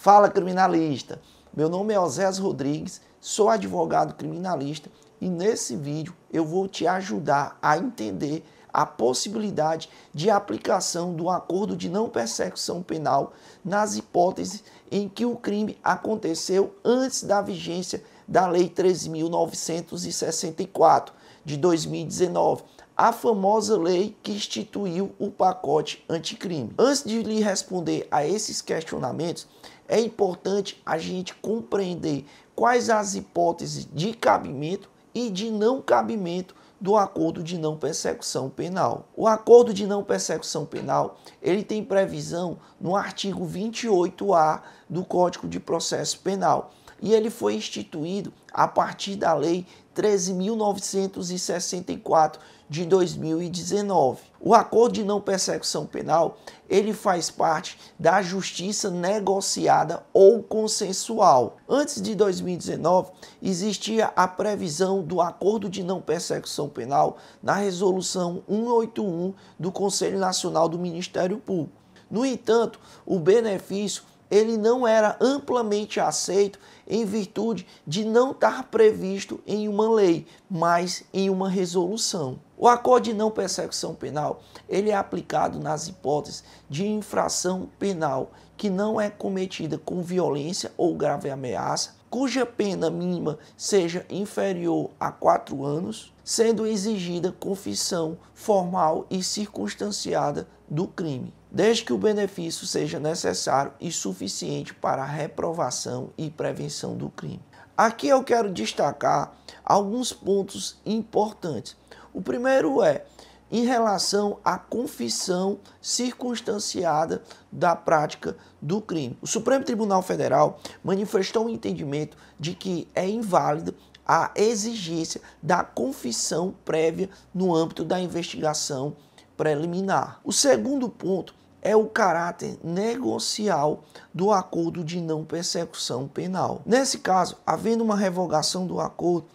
Fala, criminalista! Meu nome é Oséias Rodrigues, sou advogado criminalista e nesse vídeo eu vou te ajudar a entender a possibilidade de aplicação do acordo de não persecução penal nas hipóteses em que o crime aconteceu antes da vigência da Lei 13.964 de 2019, a famosa lei que instituiu o pacote anticrime. Antes de lhe responder a esses questionamentos, é importante a gente compreender quais as hipóteses de cabimento e de não cabimento do acordo de não persecução penal. O acordo de não persecução penal, ele tem previsão no artigo 28A do Código de Processo Penal e ele foi instituído a partir da Lei 13.964 de 2019. O acordo de não persecução penal, ele faz parte da justiça negociada ou consensual. Antes de 2019, existia a previsão do acordo de não persecução penal na resolução 181 do Conselho Nacional do Ministério Público. No entanto, o benefício ele não era amplamente aceito em virtude de não estar previsto em uma lei, mas em uma resolução. O acordo de não persecução penal, ele é aplicado nas hipóteses de infração penal que não é cometida com violência ou grave ameaça, cuja pena mínima seja inferior a 4 anos, sendo exigida confissão formal e circunstanciada do crime, desde que o benefício seja necessário e suficiente para a reprovação e prevenção do crime. Aqui eu quero destacar alguns pontos importantes. O primeiro é em relação à confissão circunstanciada da prática do crime. O Supremo Tribunal Federal manifestou o entendimento de que é inválida a exigência da confissão prévia no âmbito da investigação preliminar. O segundo ponto é o caráter negocial do acordo de não persecução penal. Nesse caso, havendo uma revogação do acordo,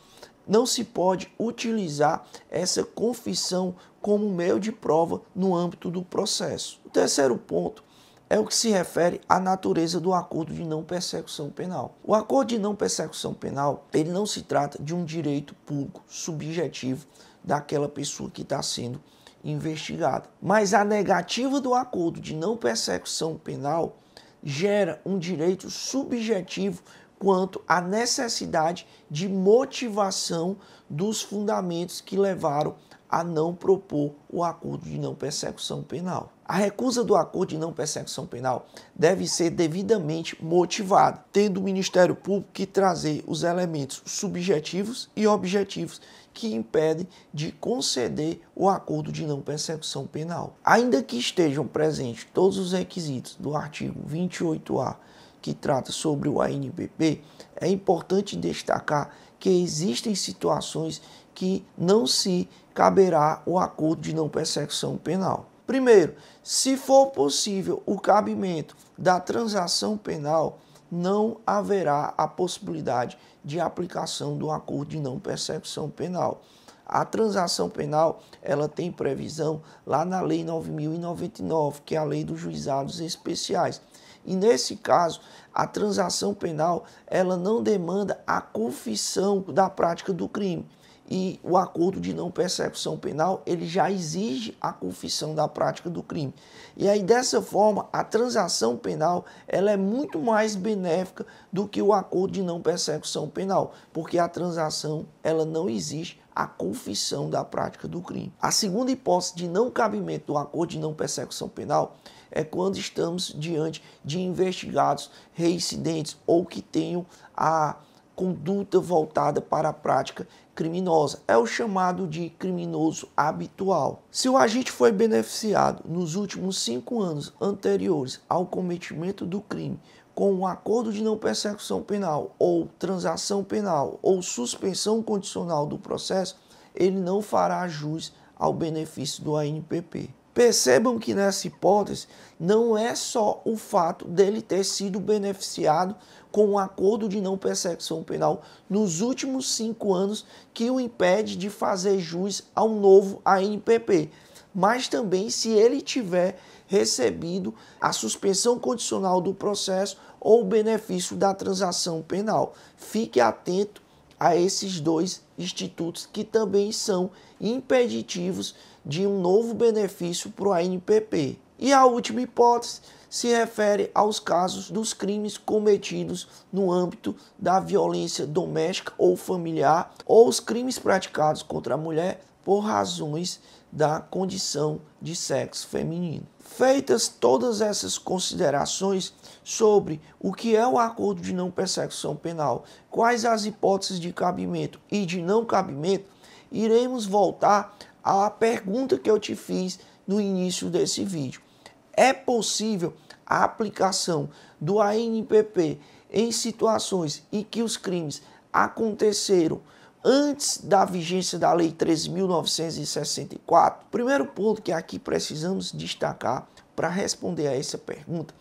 não se pode utilizar essa confissão como meio de prova no âmbito do processo. O terceiro ponto é o que se refere à natureza do acordo de não persecução penal. O acordo de não persecução penal, ele não se trata de um direito público subjetivo daquela pessoa que está sendo investigada, mas a negativa do acordo de não persecução penal gera um direito subjetivo quanto à necessidade de motivação dos fundamentos que levaram a não propor o acordo de não persecução penal. A recusa do acordo de não persecução penal deve ser devidamente motivada, tendo o Ministério Público que trazer os elementos subjetivos e objetivos que impedem de conceder o acordo de não persecução penal. Ainda que estejam presentes todos os requisitos do artigo 28A, que trata sobre o ANPP, é importante destacar que existem situações que não se caberá o acordo de não persecução penal. Primeiro, se for possível o cabimento da transação penal, não haverá a possibilidade de aplicação do acordo de não persecução penal. A transação penal, ela tem previsão lá na Lei 9.099, que é a Lei dos Juizados Especiais. E nesse caso, a transação penal, ela não demanda a confissão da prática do crime. E o acordo de não persecução penal, ele já exige a confissão da prática do crime. E aí, dessa forma, a transação penal, ela é muito mais benéfica do que o acordo de não persecução penal, porque a transação, ela não exige a confissão da prática do crime. A segunda hipótese de não cabimento do acordo de não persecução penal é quando estamos diante de investigados reincidentes ou que tenham a conduta voltada para a prática criminosa. É o chamado de criminoso habitual. Se o agente foi beneficiado nos últimos 5 anos anteriores ao cometimento do crime com um acordo de não persecução penal ou transação penal ou suspensão condicional do processo, ele não fará jus ao benefício do ANPP. Percebam que nessa hipótese não é só o fato dele ter sido beneficiado com um acordo de não persecução penal nos últimos 5 anos que o impede de fazer jus ao novo ANPP, mas também se ele tiver recebido a suspensão condicional do processo ou o benefício da transação penal. Fique atento a esses dois institutos que também são impeditivos de um novo benefício para o ANPP. E a última hipótese se refere aos casos dos crimes cometidos no âmbito da violência doméstica ou familiar ou os crimes praticados contra a mulher por razões da condição de sexo feminino. Feitas todas essas considerações sobre o que é o acordo de não persecução penal, quais as hipóteses de cabimento e de não cabimento, iremos voltar à pergunta que eu te fiz no início desse vídeo. É possível a aplicação do ANPP em situações em que os crimes aconteceram antes da vigência da Lei 13.964? O primeiro ponto que aqui precisamos destacar para responder a essa pergunta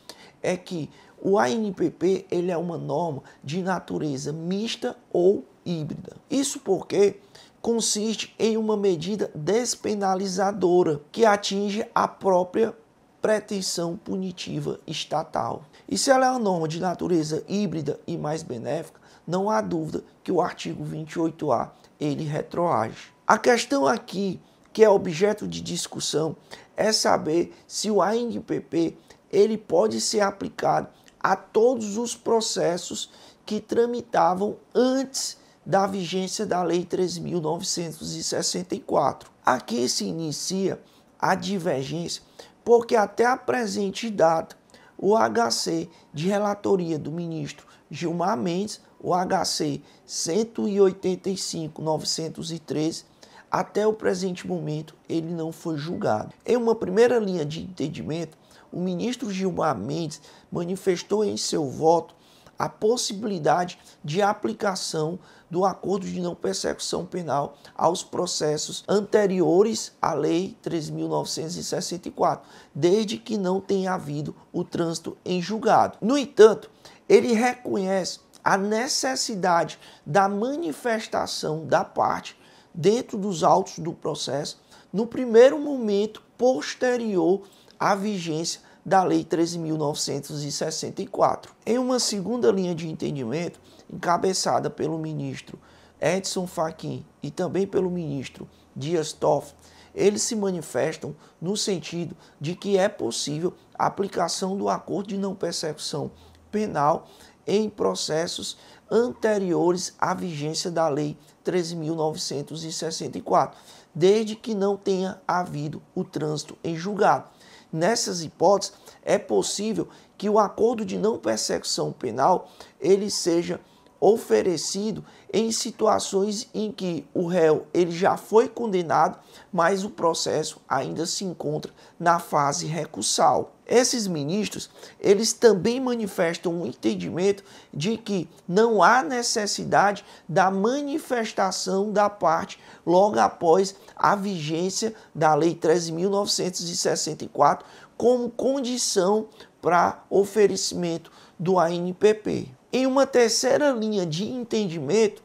é que o ANPP ele é uma norma de natureza mista ou híbrida. Isso porque consiste em uma medida despenalizadora que atinge a própria pretensão punitiva estatal. E se ela é uma norma de natureza híbrida e mais benéfica, não há dúvida que o artigo 28A ele retroage. A questão aqui que é objeto de discussão é saber se o ANPP ele pode ser aplicado a todos os processos que tramitavam antes da vigência da Lei 3.964. Aqui se inicia a divergência, porque até a presente data, o HC de relatoria do ministro Gilmar Mendes, o HC 185.913, até o presente momento, ele não foi julgado. Em uma primeira linha de entendimento, o ministro Gilmar Mendes manifestou em seu voto a possibilidade de aplicação do acordo de não persecução penal aos processos anteriores à Lei 3.964, desde que não tenha havido o trânsito em julgado. No entanto, ele reconhece a necessidade da manifestação da parte dentro dos autos do processo no primeiro momento posterior à vigência da Lei 13.964. Em uma segunda linha de entendimento, encabeçada pelo ministro Edson Fachin e também pelo ministro Dias Toffoli, eles se manifestam no sentido de que é possível a aplicação do acordo de não persecução penal em processos anteriores à vigência da Lei 13.964, desde que não tenha havido o trânsito em julgado. Nessas hipóteses, é possível que o acordo de não persecução penal ele seja oferecido em situações em que o réu ele já foi condenado, mas o processo ainda se encontra na fase recursal. Esses ministros, eles também manifestam um entendimento de que não há necessidade da manifestação da parte logo após a vigência da Lei 13.964 como condição para oferecimento do ANPP. Em uma terceira linha de entendimento,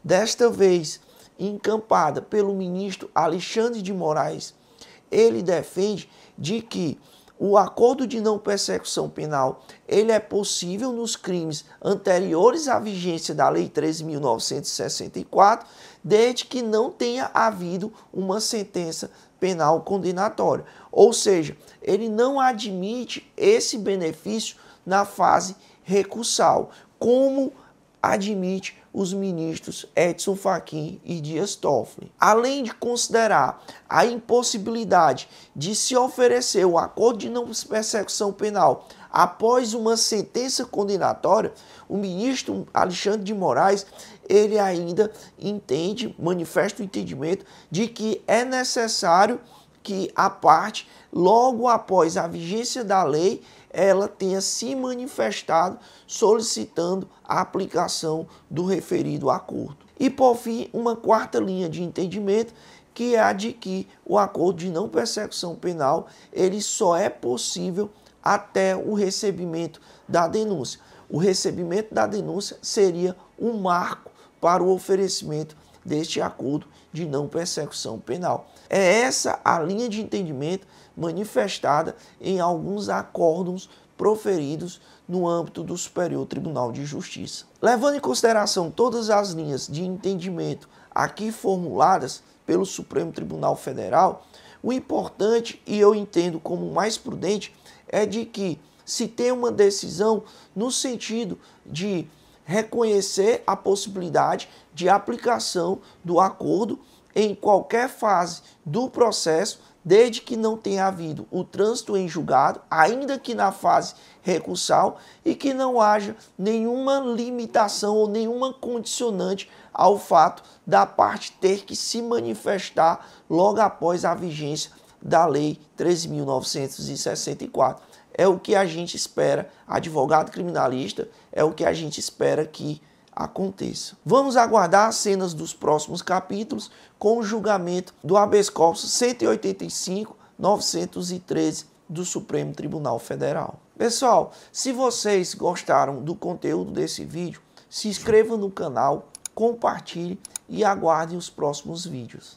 desta vez encampada pelo ministro Alexandre de Moraes, ele defende de que o acordo de não persecução penal ele é possível nos crimes anteriores à vigência da Lei 13.964, desde que não tenha havido uma sentença penal condenatória. Ou seja, ele não admite esse benefício na fase recursal, como admite os ministros Edson Fachin e Dias Toffoli. Além de considerar a impossibilidade de se oferecer o acordo de não persecução penal após uma sentença condenatória, o ministro Alexandre de Moraes, ele ainda manifesta o entendimento de que é necessário que a parte, logo após a vigência da lei, ela tenha se manifestado solicitando a aplicação do referido acordo. E, por fim, uma quarta linha de entendimento, que é a de que o acordo de não persecução penal ele só é possível até o recebimento da denúncia. O recebimento da denúncia seria um marco para o oferecimento deste acordo de não persecução penal. É essa a linha de entendimento manifestada em alguns acórdãos proferidos no âmbito do Superior Tribunal de Justiça. Levando em consideração todas as linhas de entendimento aqui formuladas pelo Supremo Tribunal Federal, o importante, e eu entendo como mais prudente, é de que se tenha uma decisão no sentido de reconhecer a possibilidade de aplicação do acordo em qualquer fase do processo, desde que não tenha havido o trânsito em julgado, ainda que na fase recursal, e que não haja nenhuma limitação ou nenhuma condicionante ao fato da parte ter que se manifestar logo após a vigência da Lei 13.964. É o que a gente espera, advogado criminalista, é o que a gente espera que aconteça. Vamos aguardar as cenas dos próximos capítulos com o julgamento do habeas corpus 185.913 do Supremo Tribunal Federal. Pessoal, se vocês gostaram do conteúdo desse vídeo, se inscreva no canal, compartilhe e aguardem os próximos vídeos.